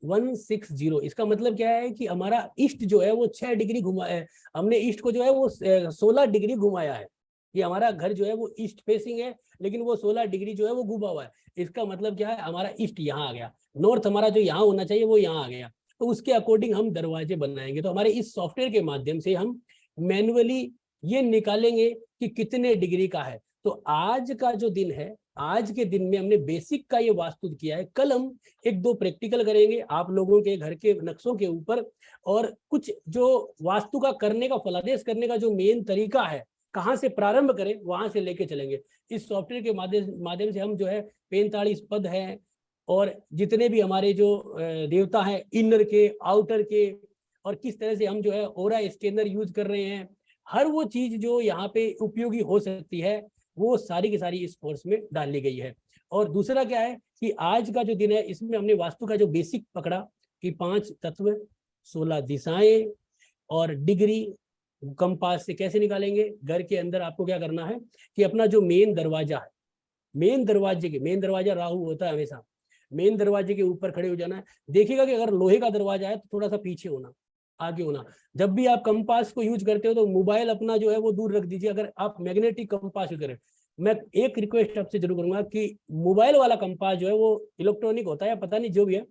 160। इसका मतलब क्या है कि हमारा ईस्ट जो है वो 6 डिग्री घुमा है। हमने ईस्ट को जो है वो 16 डिग्री घुमाया है। ये हमारा घर जो है वो ईस्ट फेसिंग है, लेकिन वो 16 डिग्री जो है वो घुमा हुआ है। इसका मतलब क्या है, हमारा ईस्ट यहाँ आ गया, नॉर्थ हमारा जो यहाँ होना चाहिए वो यहाँ आ गया। तो उसके अकॉर्डिंग हम दरवाजे बनाएंगे। तो हमारे इस सॉफ्टवेयर के माध्यम से हम मैनुअली ये निकालेंगे कि कितने डिग्री का है। तो आज का जो दिन है, आज के दिन में हमने बेसिक का ये वास्तु किया है। कल हम 1-2 प्रैक्टिकल करेंगे आप लोगों के घर के नक्शों के ऊपर, और कुछ जो वास्तु का करने का, फलादेश करने का जो मेन तरीका है, कहाँ से प्रारंभ करें वहां से लेके चलेंगे। इस सॉफ्टवेयर के माध्यम से हम जो है 45 पद हैं, और जितने भी हमारे जो देवता हैं, इनर के आउटर के, और किस तरह से हम जो है ओरा स्कैनर यूज कर रहे हैं, हर वो चीज जो यहाँ पे उपयोगी हो सकती है वो सारी की सारी इस कोर्स में डाल ली गई है। और दूसरा क्या है कि आज का जो दिन है इसमें हमने वास्तु का जो बेसिक पकड़ा कि 5 तत्व, 16 दिशाएं और डिग्री, कंपास से कैसे निकालेंगे। घर के अंदर आपको क्या करना है कि अपना जो मेन दरवाजा है, मेन दरवाजा राहु होता है हमेशा, मेन दरवाजे के ऊपर खड़े हो जाना है। देखिएगा कि अगर लोहे का दरवाजा है तो थोड़ा सा पीछे होना, आगे होना। जब भी आप कंपास को यूज करते हो तो मोबाइल अपना जो है वो दूर रख दीजिए। अगर आप मैग्नेटिक कंपास यूज करें, मैं एक रिक्वेस्ट आपसे जरूर करूंगा कि मोबाइल वाला कंपास जो है वो इलेक्ट्रॉनिक होता है या पता नहीं जो भी है,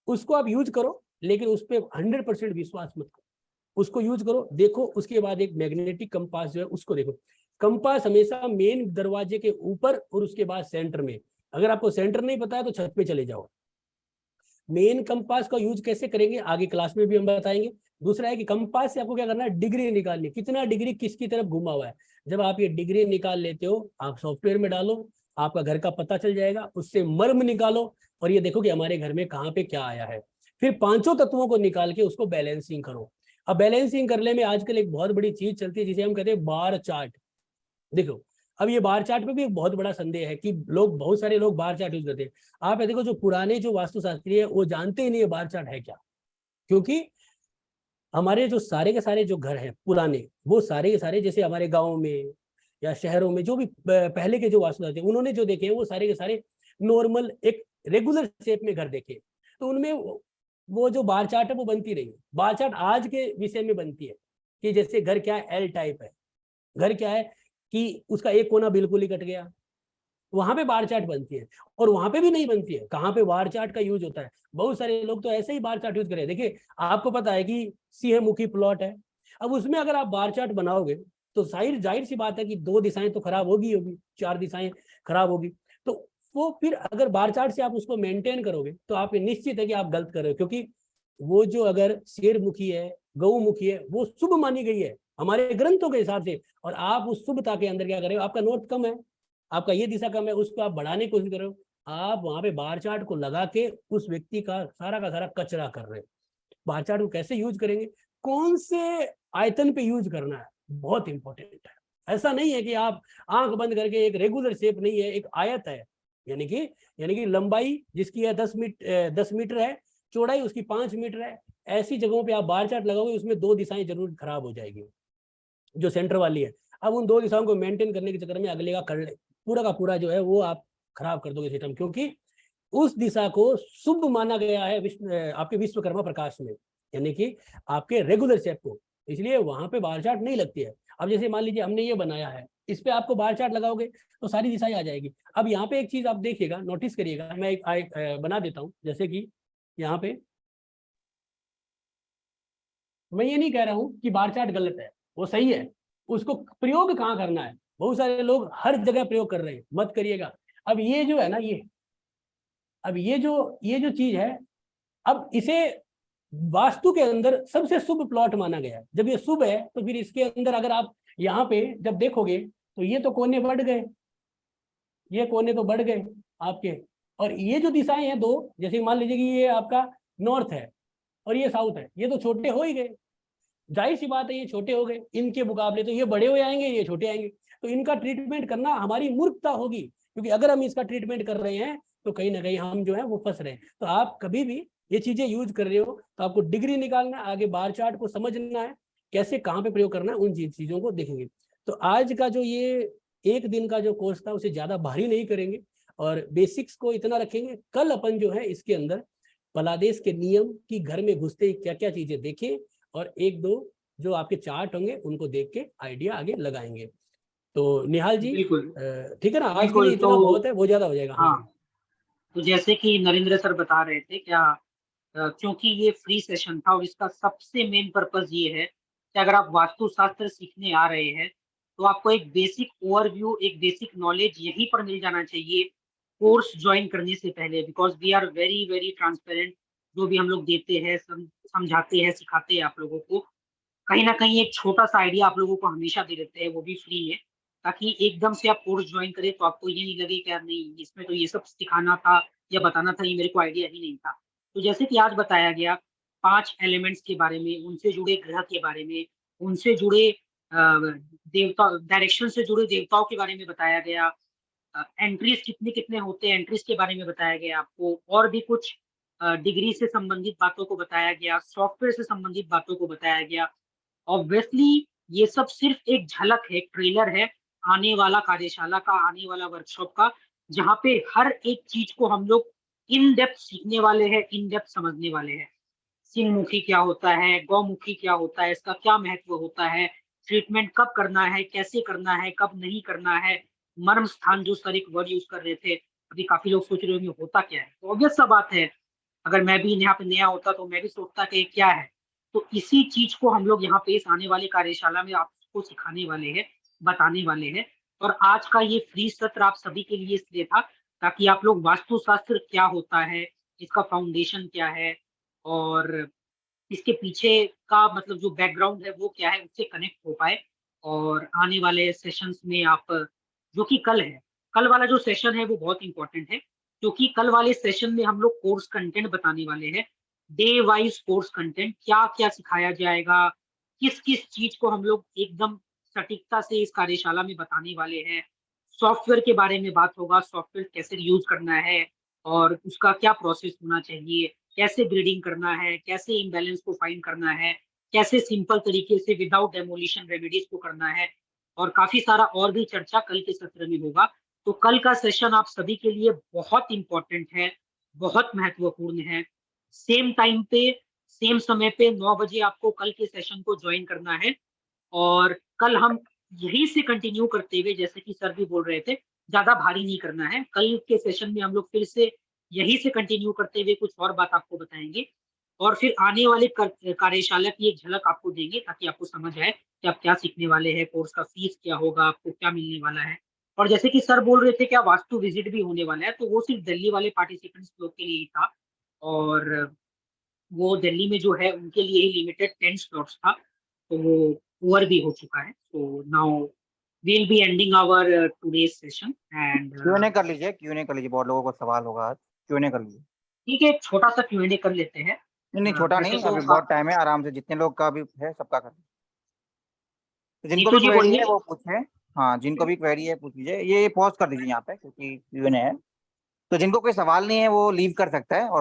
उसको आप यूज करो, लेकिन उस पर 100% विश्वास मत करो। उसको यूज करो, देखो, उसके बाद एक मैग्नेटिक कंपास जो है उसको देखो। कंपास हमेशा मेन दरवाजे के ऊपर और उसके बाद सेंटर में। अगर आपको सेंटर नहीं पता है तो छत पे चले जाओ। मेन कंपास का यूज कैसे करेंगे आगे क्लास में भी हम बताएंगे। दूसरा है कि कंपास से आपको क्या करना है, डिग्री निकालनी, कितना डिग्री किसकी तरफ घुमा हुआ है। जब आप ये डिग्री निकाल लेते हो, आप सॉफ्टवेयर में डालो, आपका घर का पता चल जाएगा, उससे मर्म निकालो और ये देखो कि हमारे घर में कहाँ पे क्या आया है। फिर पांचों तत्वों को निकाल के उसको बैलेंसिंग करो। अब बैलेंसिंग करने में आजकल एक बहुत बड़ी चीज चलती है जिसे हम कहते हैं बार चार्ट। देखो, अब ये बार चार्ट पे भी एक बहुत बड़ा संदेह है कि बहुत सारे लोग बार चार्ट यूज करते हैं। आप देखो, जो पुराने जो वास्तुशास्त्री है वो जानते ही नहीं है बार चार्ट है क्या, क्योंकि हमारे जो सारे के सारे जो घर हैं पुराने, वो सारे के सारे जैसे हमारे गाँव में या शहरों में जो भी पहले के जो वास्तुशास्त्री उन्होंने जो देखे हैं वो सारे के सारे नॉर्मल एक रेगुलर शेप में घर देखे, तो उनमें वो जो बार चार्ट है वो बनती रही। बार चार्ट आज के विषय में बनती है कि जैसे घर क्या है, एल टाइप है, घर क्या है कि उसका एक कोना बिल्कुल ही कट गया, वहां पे बार चार्ट बनती है। और वहां पे भी नहीं बनती है, कहाँ पे बार चार्ट का यूज होता है, बहुत सारे लोग तो ऐसे ही बार चार्ट यूज करें। देखिए, आपको पता है कि सिंह मुखी प्लॉट है, अब उसमें अगर आप बार चार्ट बनाओगे तो जाहिर सी बात है कि 2 दिशाएं तो खराब होगी, 4 दिशाएं खराब होगी। तो वो फिर अगर बार चार्ट से आप उसको मेंटेन करोगे तो आप निश्चित है कि आप गलत कर रहे हो, क्योंकि वो जो अगर शेर मुखी है, गौ मुखी है, वो शुभ मानी गई है हमारे ग्रंथों के हिसाब से, और आप उस शुभता के अंदर क्या कर रहे हो, आपका नॉर्थ कम है, आपका ये दिशा कम है, उसको आप बढ़ाने की कोशिश कर रहे हो, आप वहां पे बार चार्ट को लगा के उस व्यक्ति का सारा कचरा कर रहे हो। बार चार्ट को कैसे यूज करेंगे, कौन से आयतन पे यूज करना है, बहुत इंपॉर्टेंट है। ऐसा नहीं है कि आप आंख बंद करके, एक रेगुलर शेप नहीं है, एक आयत है, यानी कि लंबाई जिसकी है 10 मीटर है, चौड़ाई उसकी 5 मीटर है, ऐसी जगहों पे आप बार चार्ट लगाओगे उसमें 2 दिशाएं जरूर खराब हो जाएगी, जो सेंटर वाली है। अब उन 2 दिशाओं को मेंटेन करने के चक्कर में अगले का पूरा जो है वो आप खराब कर दोगे सिस्टम, क्योंकि उस दिशा को शुभ माना गया है आपके विश्वकर्मा प्रकाश में, यानी कि आपके रेगुलर शेप को, इसलिए वहां पे बार चार्ट नहीं लगती है। अब जैसे मान लीजिए हमने ये बनाया है, इस पे आपको बार चार्ट लगाओगे तो सारी दिशाएं आ जाएगी। अब यहाँ पे एक चीज आप देखिएगा, नोटिस करिएगा, मैं एक बना देता हूँ, जैसे कि यहाँ पे मैं ये नहीं कह रहा हूँ कि बार चार्ट गलत है, वो सही है, उसको प्रयोग कहाँ करना है, बहुत सारे लोग हर जगह प्रयोग कर रहे हैं, मत करिएगा। अब ये जो है ना, अब ये जो चीज है, अब इसे वास्तु के अंदर सबसे शुभ प्लॉट माना गया है। जब ये शुभ है तो फिर इसके अंदर अगर आप यहाँ पे जब देखोगे तो ये तो कोने बढ़ गए, ये कोने तो बढ़ गए आपके, और ये जो दिशाएं हैं 2, जैसे मान लीजिए कि ये आपका नॉर्थ है और ये साउथ है, ये तो छोटे हो ही गए, जाहिर सी बात है ये छोटे हो गए, इनके मुकाबले तो ये बड़े हो जाएंगे, ये छोटे आएंगे। तो इनका ट्रीटमेंट करना हमारी मूर्खता होगी, क्योंकि अगर हम इसका ट्रीटमेंट कर रहे हैं तो कहीं ना कहीं हम जो है वो फंस रहे हैं। तो आप कभी भी ये चीजें यूज कर रहे हो तो आपको डिग्री निकालना है, आगे बार चार्ट को समझना है, कैसे कहाँ पे प्रयोग करना है, उन चीजों को देखेंगे। तो आज का जो ये 1 दिन का जो कोर्स था उसे ज्यादा भारी नहीं करेंगे और बेसिक्स को इतना रखेंगे। कल अपन जो है इसके अंदर पलादेश के नियम की घर में घुसते ही क्या क्या चीजें देखें, और 1-2 जो आपके चार्ट होंगे उनको देख के आइडिया आगे लगाएंगे। तो निहाल जी, बिल्कुल ठीक है ना, आज के बिल्कुल। लिए तो इतना बहुत है, वो ज्यादा हो जाएगा। हाँ, हाँ, तो जैसे कि नरेंद्र सर बता रहे थे क्या, क्योंकि ये फ्री सेशन था और इसका सबसे मेन पर्पस ये है कि अगर आप वास्तुशास्त्र सीखने आ रहे हैं तो आपको एक बेसिक ओवरव्यू, एक बेसिक नॉलेज यहीं पर मिल जाना चाहिए कोर्स ज्वाइन करने से पहले, because we are very very transparent. जो भी हम लोग देते हैं, समझाते हैं, सिखाते हैं आप लोगों को, कहीं ना कहीं एक छोटा सा आइडिया आप लोगों को हमेशा दे देते हैं, वो भी फ्री है, ताकि एकदम से आप कोर्स ज्वाइन करें तो आपको ये नहीं लगे कि यार नहीं, इसमें तो ये सब सिखाना था या बताना था, ये मेरे को आइडिया ही नहीं था। तो जैसे कि आज बताया गया 5 एलिमेंट्स के बारे में, उनसे जुड़े ग्रह के बारे में, उनसे जुड़े देवता, डायरेक्शन से जुड़े देवताओं के बारे में बताया गया, एंट्रीज कितने कितने होते हैं, एंट्रीज के बारे में बताया गया आपको, और भी कुछ डिग्री से संबंधित बातों को बताया गया, सॉफ्टवेयर से संबंधित बातों को बताया गया। ऑब्वियसली ये सब सिर्फ एक झलक है, एक ट्रेलर है आने वाला कार्यशाला का, आने वाला वर्कशॉप का, जहाँ पे हर एक चीज को हम लोग इन डेप्थ सीखने वाले हैं, इन डेप्थ समझने वाले हैं। सिंहमुखी क्या होता है, गौमुखी क्या होता है, इसका क्या महत्व होता है, ट्रीटमेंट कब करना है, कैसे करना है, कब नहीं करना है, मर्म स्थान, जो सर एक वर्ड यूज कर रहे थे, अभी काफी लोग सोच रहे होंगे होता क्या है। तो ऑब्वियस सा बात है, अगर मैं भी यहाँ पे नया होता तो मैं भी सोचता कि क्या है। तो इसी चीज को हम लोग यहाँ पे इस आने वाले कार्यशाला में आपको सिखाने वाले हैं, बताने वाले हैं। और आज का ये फ्री सत्र आप सभी के लिए इसलिए था ताकि आप लोग वास्तुशास्त्र क्या होता है, इसका फाउंडेशन क्या है और इसके पीछे का मतलब जो बैकग्राउंड है वो क्या है, उससे कनेक्ट हो पाए। और आने वाले सेशंस में आप, जो कि कल है, कल वाला जो सेशन है वो बहुत इंपॉर्टेंट है, क्योंकि कल वाले सेशन में हम लोग कोर्स कंटेंट बताने वाले हैं। डे वाइज कोर्स कंटेंट क्या क्या सिखाया जाएगा, किस किस चीज को हम लोग एकदम सटीकता से इस कार्यशाला में बताने वाले हैं। सॉफ्टवेयर के बारे में बात होगा, सॉफ्टवेयर कैसे यूज करना है और उसका क्या प्रोसेस होना चाहिए, कैसे ग्रेडिंग करना है, कैसे इम्बैलेंस को फाइंड करना है, कैसे सिंपल तरीके से विदाउट डेमोलिशन रेमेडीज को करना है, और काफी सारा और भी चर्चा कल के सत्र में होगा। तो कल का सेशन आप सभी के लिए बहुत इंपॉर्टेंट है, बहुत महत्वपूर्ण है। सेम टाइम पे, सेम समय पे 9 बजे आपको कल के सेशन को ज्वाइन करना है। और कल हम यही से कंटिन्यू करते हुए, जैसे कि सर भी बोल रहे थे, ज्यादा भारी नहीं करना है। कल के सेशन में हम लोग फिर से यही से कंटिन्यू करते हुए कुछ और बात आपको बताएंगे और फिर आने वाले कार्यशाला की एक झलक आपको देंगे, ताकि आपको समझ आए कि आप क्या सीखने वाले हैं, कोर्स का फीस क्या होगा, आपको क्या मिलने वाला है। और जैसे कि सर बोल रहे थे क्या वास्तु विजिट भी होने वाला है, तो वो सिर्फ दिल्ली वाले पार्टिसिपेंट्स लोग के लिए ही था। और वो दिल्ली में जो है उनके लिए ही लिमिटेड 10 स्लॉट्स था, तो वो ओवर भी हो चुका है। So now we'll be ending our today's session and Q&A कर लीजिए, Q&A कर लीजिए, बहुत लोगों को सवाल होगा आज, Q&A कर लीजिए। ठीक है, एक छोटा सा Q&A कर लेते हैं। नहीं छोटा वैसे नहीं, तो अभी बहुत टाइम है, आराम से जितने लोग का भी है सबका कर लीजिए। तो जिनको नीतू भी जी क्वेरी बोलिए। है वो पूछे। हाँ, जिनको भी क्वेरी है पूछ लीजिए। ये पॉज कर दीजिए यहाँ पे क्योंकि Q&A है। तो जिनको कोई सवाल नहीं है वो लीव कर सकता है और